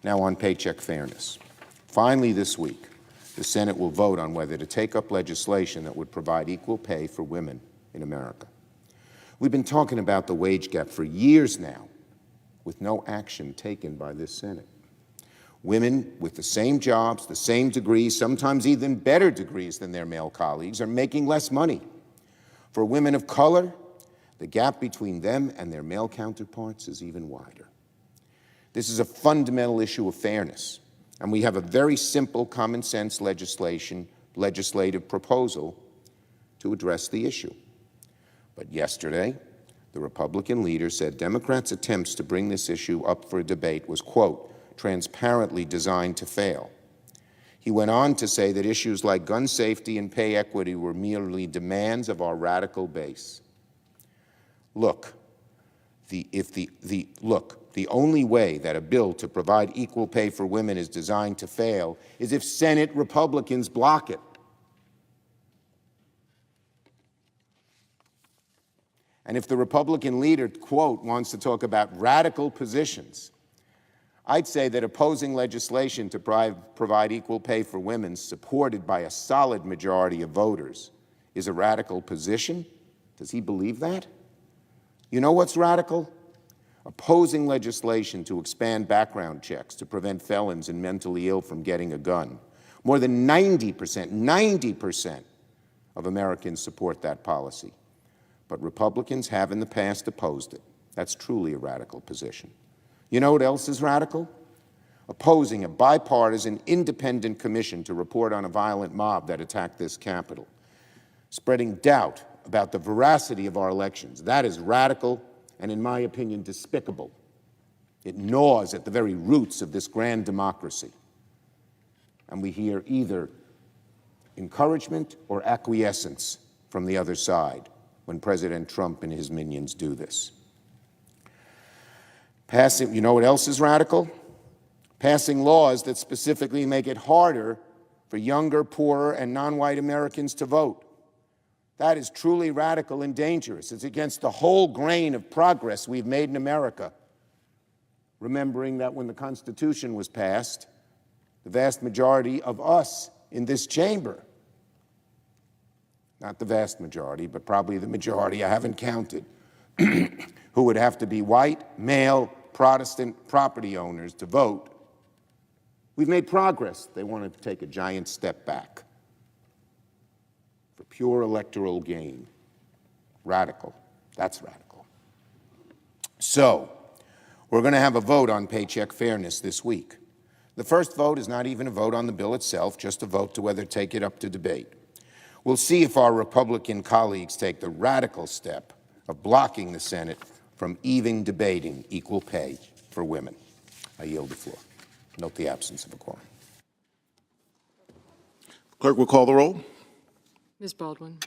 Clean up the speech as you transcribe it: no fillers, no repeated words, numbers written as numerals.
Now on paycheck fairness. Finally this week, the Senate will vote on whether to take up legislation that would provide equal pay for women in America. We've been talking about the wage gap for years now, with no action taken by this Senate. Women with the same jobs, the same degrees, sometimes even better degrees than their male colleagues, are making less money. For women of color, the gap between them and their male counterparts is even wider. This is a fundamental issue of fairness, and we have a very simple, common-sense legislative proposal to address the issue. But yesterday, the Republican leader said Democrats' attempts to bring this issue up for a debate was, quote, transparently designed to fail. He went on to say that issues like gun safety and pay equity were merely demands of our radical base. Look, the only way that a bill to provide equal pay for women is designed to fail is if Senate Republicans block it. And if the Republican leader, quote, wants to talk about radical positions, I'd say that opposing legislation to provide equal pay for women supported by a solid majority of voters is a radical position. Does he believe that? You know what's radical? Opposing legislation to expand background checks to prevent felons and mentally ill from getting a gun. More than 90% of Americans support that policy. But Republicans have in the past opposed it. That's truly a radical position. You know what else is radical? Opposing a bipartisan independent commission to report on a violent mob that attacked this Capitol. Spreading doubt about the veracity of our elections. That is radical and, in my opinion, despicable. It gnaws at the very roots of this grand democracy. And we hear either encouragement or acquiescence from the other side when President Trump and his minions do this. You know what else is radical? Passing laws that specifically make it harder for younger, poorer, and non-white Americans to vote. That is truly radical and dangerous. It's against the whole grain of progress we've made in America. Remembering that when the Constitution was passed, the vast majority of us in this chamber, not the vast majority, but probably the majority, I haven't counted, who would have to be white, male, Protestant property owners to vote. We've made progress. They wanted to take a giant step back for pure electoral gain. Radical. That's radical. So, we're going to have a vote on paycheck fairness this week. The first vote is not even a vote on the bill itself, just a vote to whether to take it up to debate. We'll see if our Republican colleagues take the radical step of blocking the Senate from even debating equal pay for women. I yield the floor. Note the absence of a quorum. Clerk will call the roll. Ms. Baldwin.